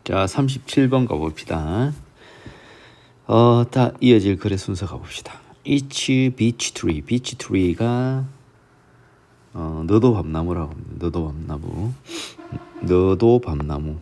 자, 37번 가봅시다. 다 이어질 글의 순서 가봅시다. Each beech tree. beech tree가 너도 밤나무라고 합니다. 너도 밤나무. 너도 밤나무.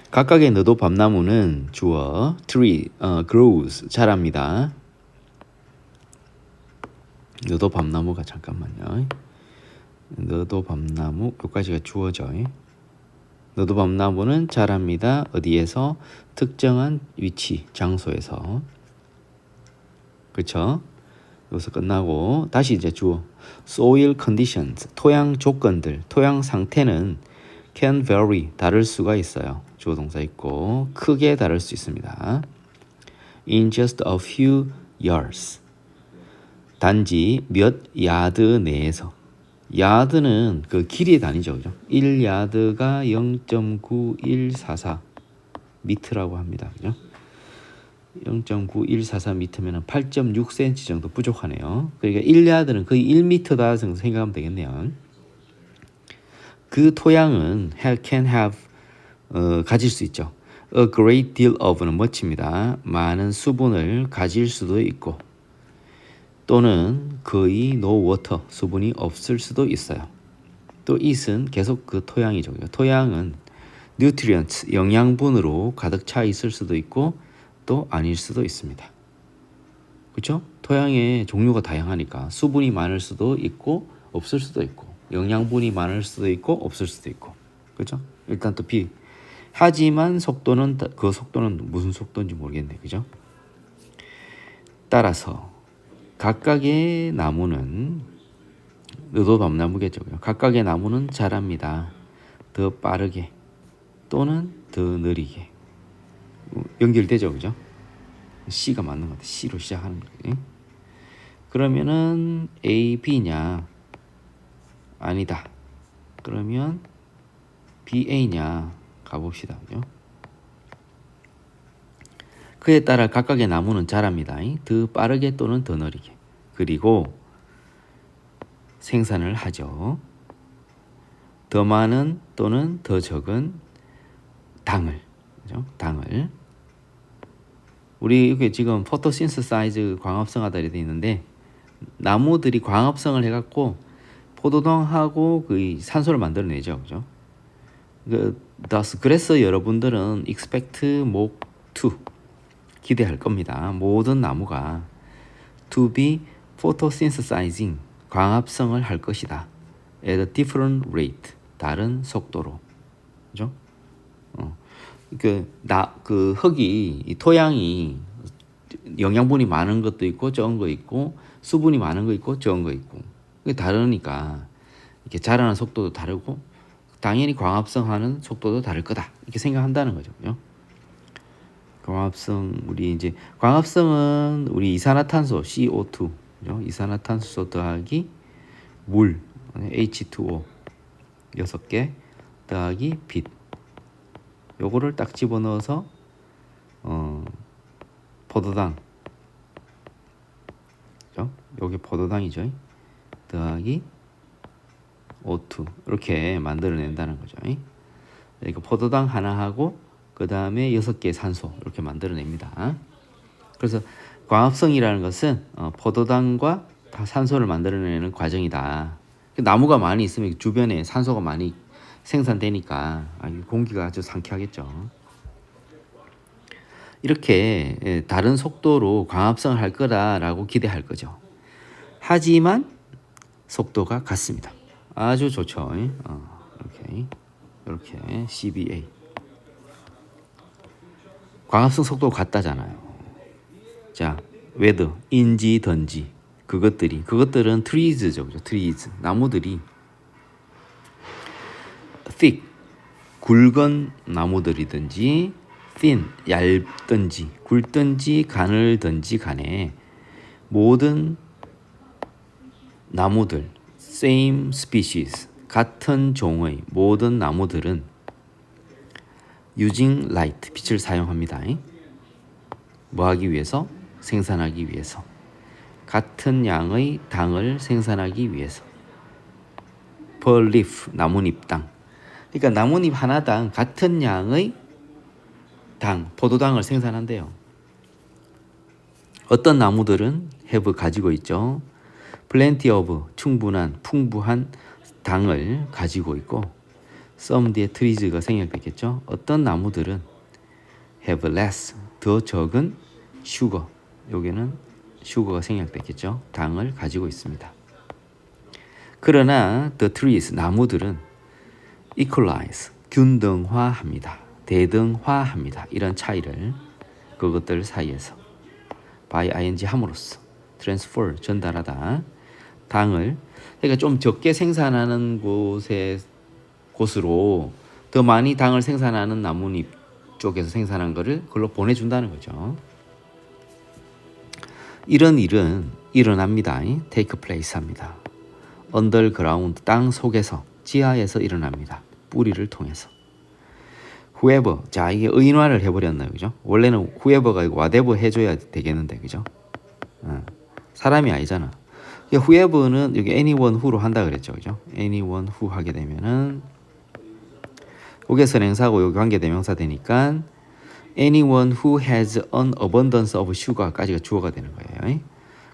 각각의 너도 밤나무는 주어 tree, grows, 자랍니다. 너도 밤나무가 잠깐만요. 너도 밤나무 여기까지가 주어져. 너도 밤나무는 자랍니다. 어디에서? 특정한 위치, 장소에서. 그렇죠? 여기서 끝나고 다시 이제 주어 soil conditions, 토양 조건들, 토양 상태는 can vary, 다를 수가 있어요. 주어 동사 있고 크게 다를 수 있습니다. in just a few yards, 단지 몇 야드 내에서. 야드는 그 길이의 단위죠. 그죠? 1야드가 0.9144 미터라고 합니다. 그죠? 0.9144 미터면 8.6cm 정도 부족하네요. 그러니까 1야드는 거의 1미터다 정도 생각하면 되겠네요. 그 토양은 can have, 가질 수 있죠. A great deal of는 멋집니다. 많은 수분을 가질 수도 있고 또는 거의 no water, 수분이 없을 수도 있어요. 또 it은 계속 그 토양이죠. 토양은 nutrients, 영양분으로 가득 차 있을 수도 있고 또 아닐 수도 있습니다. 그렇죠? 토양의 종류가 다양하니까 수분이 많을 수도 있고 없을 수도 있고 영양분이 많을 수도 있고 없을 수도 있고. 그렇죠? 일단 또 B. 하지만 속도는 그 속도는 무슨 속도인지 모르겠네. 그죠? 따라서 각각의 나무는 너도 밤나무겠죠. 각각의 나무는 자랍니다. 더 빠르게 또는 더 느리게. 연결되죠. 그죠? C가 맞는 것 같아요. C로 시작하는 거예요. 그러면은 A, B냐? 아니다. 그러면 B, A냐? 가봅시다. 그죠? 그에 따라 각각의 나무는 자랍니다. 더 빠르게 또는 더 느리게. 그리고 생산을 하죠. 더 많은 또는 더 적은 당을. 그죠? 당을. 우리 여기 지금 포토신서사이즈 광합성하다 이렇게 돼 있는데 나무들이 광합성을 해갖고 포도당하고 그 산소를 만들어내죠. 그죠? 그래서 여러분들은 expect more to, 기대할 겁니다. 모든 나무가 to be photosynthesizing, 광합성을 할 것이다. at a different rate, 다른 속도로. 그죠? 그 흙이, 이 토양이 영양분이 많은 것도 있고 적은 거 있고 수분이 많은 거 있고 적은 거 있고 그게 다르니까 이렇게 자라는 속도도 다르고 당연히 광합성하는 속도도 다를 거다 이렇게 생각한다는 거죠. 그죠? 광합성, 우리 이제 광합성은 우리 이산화탄소 CO2, 그죠? 이산화탄소 더하기 물 H2O 6개 더하기 빛, 요거를 딱 집어넣어서 포도당, 그죠? 요게 포도당이죠. 더하기 O2 이렇게 만들어낸다는 거죠. 그러니까 포도당 하나 하고 그 다음에 6개의 산소 이렇게 만들어냅니다. 그래서 광합성이라는 것은 포도당과 산소를 만들어내는 과정이다. 나무가 많이 있으면 주변에 산소가 많이 생산되니까 공기가 아주 상쾌하겠죠. 이렇게 다른 속도로 광합성을 할 거다라고 기대할 거죠. 하지만 속도가 같습니다. 아주 좋죠. 이렇게 CBA. 광합성 속도가 같다잖아요. 자, whether, 인지, 던지, 그것들은 trees죠. trees, 나무들이 thick, 굵은 나무들이든지 thin, 얇든지 굵든지 가늘든지 간에 모든 나무들, same species, 같은 종의 모든 나무들은 using light, 빛을 사용합니다. 뭐 하기 위해서? 생산하기 위해서. 같은 양의 당을 생산하기 위해서. per leaf, 나뭇잎당. 그러니까 나뭇잎 하나당 같은 양의 당, 포도당을 생산한대요. 어떤 나무들은 have 가지고 있죠. plenty of, 충분한, 풍부한 당을 가지고 있고 some 뒤에 trees가 생략됐겠죠. 어떤 나무들은 have less, 더 적은 sugar, 여기는 sugar가 생략됐겠죠. 당을 가지고 있습니다. 그러나 the trees, 나무들은 equalize, 균등화합니다. 대등화합니다. 이런 차이를 그것들 사이에서 by ing 함으로써 transfer, 전달하다. 당을 그러니까 좀 적게 생산하는 곳으로 더 많이 당을 생산하는 나뭇잎 쪽에서 생산한 거를 그걸로 보내준다는 거죠. 이런 일은 일어납니다. take place 합니다. underground, 땅 속에서, 지하에서 일어납니다. 뿌리를 통해서. whoever, 자 이게 의인화를 해버렸나요, 그죠? 원래는 whoever가 whatever 해줘야 되겠는데, 그죠? 사람이 아니잖아. whoever는 여기 anyone who로 한다 그랬죠, 그죠? anyone who 하게 되면은 여기 선행사고 여기 관계대명사 되니까 anyone who has an abundance of sugar까지가 주어가 되는 거예요.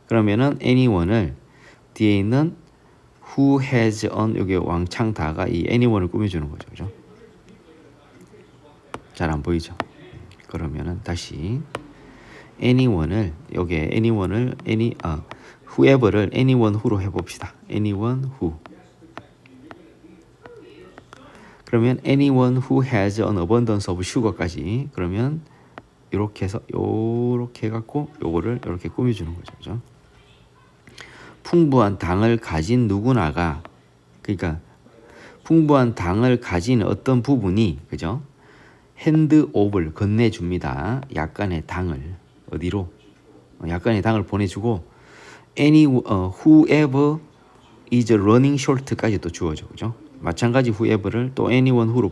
그러면은 anyone을 뒤에 있는 who has an 여기 왕창 다가 이 anyone을 꾸며주는 거죠, 그죠? 잘 안 보이죠? 그러면은 다시 anyone을 여기 anyone을 whoever를 anyone who로 해봅시다. anyone who. 그러면 anyone who has an abundance of sugar까지 그러면 이렇게 해서 요렇게 해갖고 요거를 이렇게 꾸며주는 거죠, 그죠? 풍부한 당을 가진 누구나가 그러니까 풍부한 당을 가진 어떤 부분이 그죠? 핸드오브를 건네줍니다. 약간의 당을 어디로? 약간의 당을 보내주고 whoever is running short까지 또 주어져, 그죠? 마찬가지 whoever를 또 anyone who로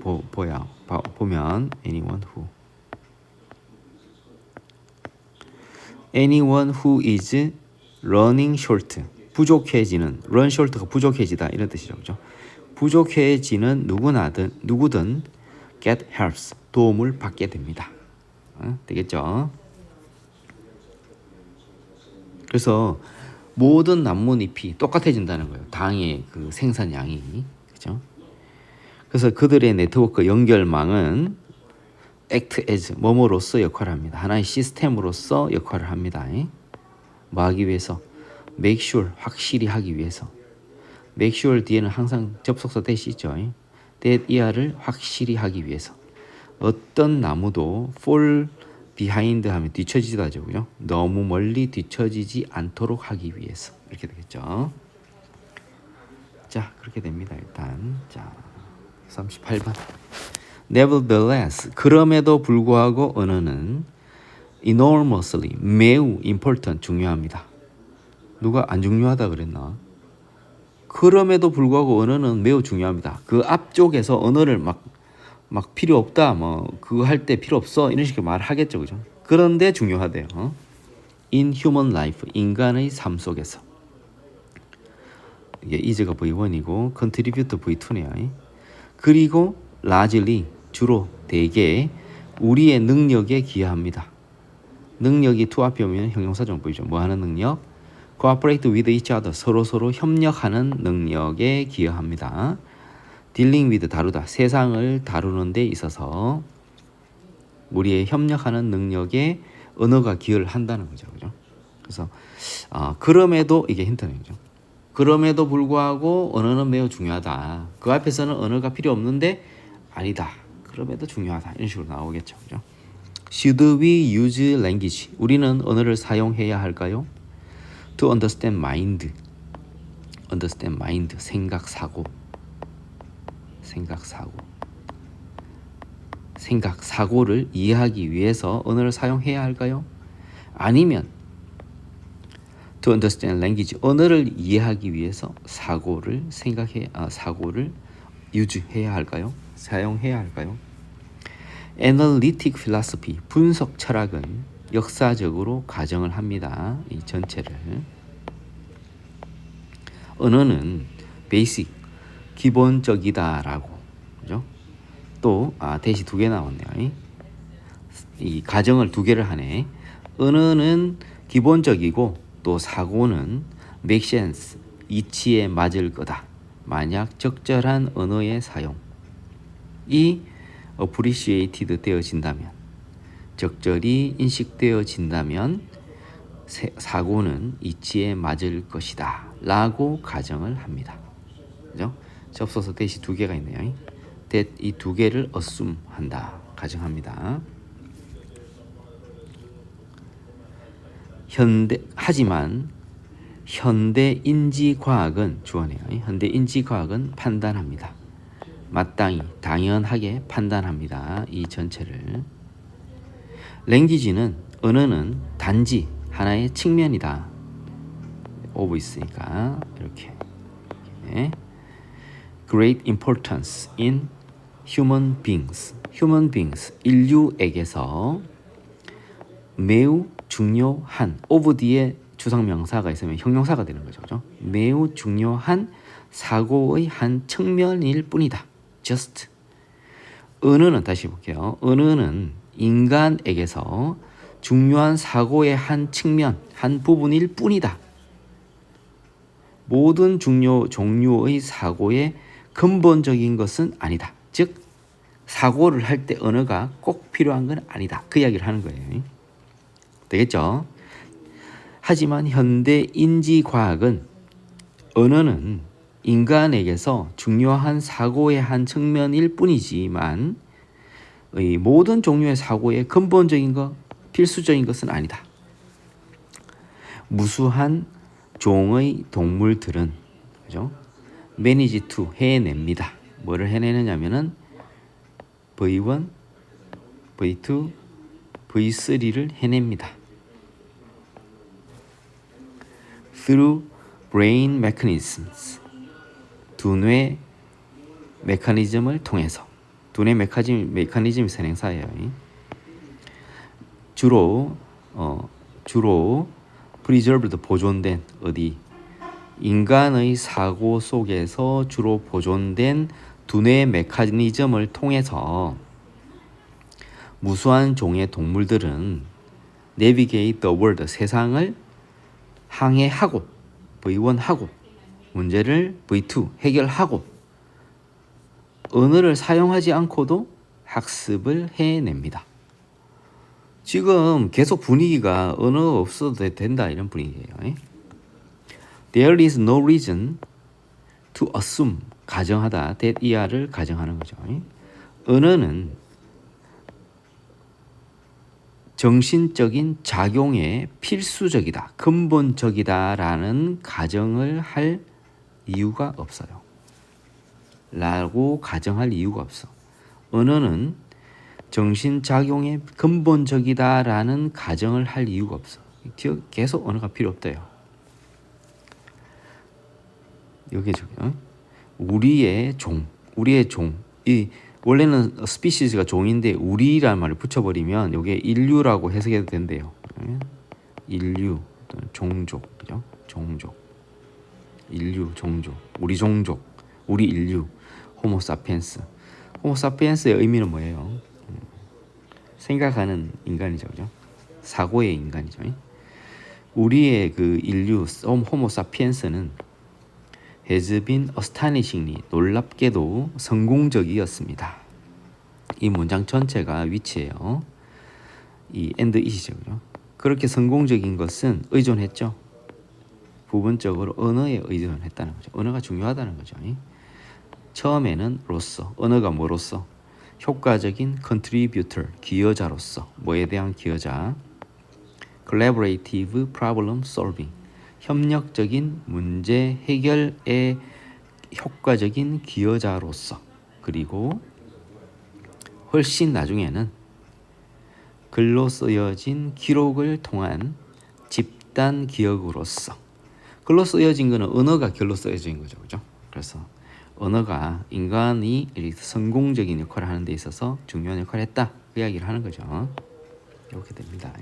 보면 anyone who. anyone who is running short. 부족해지는 run short가 부족해지다 이런 뜻이죠, 그죠? 부족해지는 누구든 get helps 도움을 받게 됩니다. 되겠죠? 그래서 모든 나뭇잎이 똑같아진다는 거예요. 당의 그 생산량이. 그죠? 그래서 그들의 네트워크 연결망은 act as 뭐뭐로서 역할을 합니다. 하나의 시스템으로서 역할을 합니다. 뭐 하기 위해서? make sure 확실히 하기 위해서. make sure 뒤에는 항상 접속사 대시 있죠. that 이하를 확실히 하기 위해서. 어떤 나무도 fall behind 하면 뒤처지다죠, 그죠? 너무 멀리 뒤처지지 않도록 하기 위해서 이렇게 되겠죠. 자, 그렇게 됩니다. 일단 자 38번. Nevertheless, 그럼에도 불구하고 언어는 enormously, 매우 important, 중요합니다. 누가 안 중요하다 그랬나? 그럼에도 불구하고 언어는 매우 중요합니다. 그 앞쪽에서 언어를 막 필요 없다, 뭐 그거 할 때 필요 없어 이런 식으로 말하겠죠, 그죠? 그런데 중요하대요. In human life, 인간의 삶 속에서. 이게 is가 V1이고 contribute V2네요. 그리고 largely, 주로 대개 우리의 능력에 기여합니다. 능력이 to 앞에 오면 형용사정 보이죠. 뭐 하는 능력? cooperate with each other, 서로 협력하는 능력에 기여합니다. dealing with, 다루다, 세상을 다루는 데 있어서 우리의 협력하는 능력에 언어가 기여를 한다는 거죠, 그죠? 그래서 그럼에도 이게 힌트네요, 그죠? 그럼에도 불구하고 언어는 매우 중요하다. 그 앞에서는 언어가 필요 없는데 아니다. 그럼에도 중요하다. 이런 식으로 나오겠죠, 그죠? Should we use language? 우리는 언어를 사용해야 할까요? To understand mind. understand mind, 생각, 사고를 이해하기 위해서 언어를 사용해야 할까요? 아니면 to understand language, 언어를 이해하기 위해서 사고를 유지해야 할까요? 사용해야 할까요? Analytic philosophy, 분석 철학은 역사적으로 가정을 합니다. 이 전체를. 언어는 basic, 기본적이다라고. 그죠? 또 대시 두 개 나왔네요. 이 가정을 두 개를 하네. 언어는 기본적이고 또 사고는 make sense, 이치에 맞을 거다. 만약 적절한 언어의 사용이 appreciated 되어진다면, 적절히 인식되어진다면 사고는 이치에 맞을 것이다 라고 가정을 합니다. 그죠? 접속사 대시 두 개가 있네요. 이 두 개를 assume 한다, 가정합니다. 하지만 현대 인지과학은 주어네요. 현대 인지과학은 판단합니다. 마땅히, 당연하게 판단합니다. 이 전체를. 랭귀지는, 언어는 단지 하나의 측면이다. 오브 있으니까 이렇게. Great importance in human beings. human beings, 인류에게서 매우 중요한, of 뒤에 주상명사가 있으면 형용사가 되는 거죠. 그죠? 매우 중요한 사고의 한 측면일 뿐이다. just. 언어는, 다시 볼게요. 언어는 인간에게서 중요한 사고의 한 측면, 한 부분일 뿐이다. 모든 종류의 사고의 근본적인 것은 아니다. 즉 사고를 할 때 언어가 꼭 필요한 건 아니다. 그 이야기를 하는 거예요. 되겠죠? 하지만 현대 인지과학은 언어는 인간에게서 중요한 사고의 한 측면일 뿐이지만 모든 종류의 사고의 근본적인 것, 필수적인 것은 아니다. 무수한 종의 동물들은, 그죠? manage to, 해냅니다. 뭐를 해내느냐면은 V1, V2, V3를 해냅니다. through brain mechanisms, 두뇌 메커니즘을 통해서. 두뇌 메커니즘이 선행사예요. 주로 preserved, 보존된, 어디? 인간의 사고 속에서 주로 보존된 두뇌 메커니즘을 통해서 무수한 종의 동물들은 navigate the world, 세상을 항해하고, V1 하고, 문제를 V2 해결하고, 언어를 사용하지 않고도 학습을 해냅니다. 지금 계속 분위기가 언어 없어도 된다, 이런 분위기예요. There is no reason to assume, 가정하다, that 이하를 가정하는 거죠. 언어는 정신적인 작용에 필수적이다, 근본적이다라는 가정을 할 이유가 없어요. 라고 가정할 이유가 없어. 언어는 정신작용에 근본적이다라는 가정을 할 이유가 없어. 계속 언어가 필요 없대요. 여기 저기요. 우리의 종, 이 원래는 스피시스가 종인데 우리라는 말을 붙여버리면 이게 인류라고 해석해도 된대요. 인류, 종족, 그죠? 종족, 인류, 종족, 우리 종족, 우리 인류, 호모사피엔스. 호모사피엔스의 의미는 뭐예요? 생각하는 인간이죠, 그죠? 사고의 인간이죠. 우리의 그 인류, 호모사피엔스는 has been astonishingly, 놀랍게도 성공적이었습니다. 이 문장 전체가 위치예요. 이 and it이죠, 그죠? 그렇게 성공적인 것은 의존했죠. 부분적으로 언어에 의존했다는 거죠. 언어가 중요하다는 거죠. 처음에는 로서, 언어가 뭐로서? 효과적인 contributor, 기여자로서. 뭐에 대한 기여자? collaborative problem solving, 협력적인 문제 해결의 효과적인 기여자로서. 그리고 훨씬 나중에는 글로 쓰여진 기록을 통한 집단 기억으로서. 글로 쓰여진 거는 언어가 글로 쓰여진 거죠, 그죠? 그래서 언어가 인간이 성공적인 역할을 하는 데 있어서 중요한 역할을 했다, 그 이야기를 하는 거죠. 이렇게 됩니다.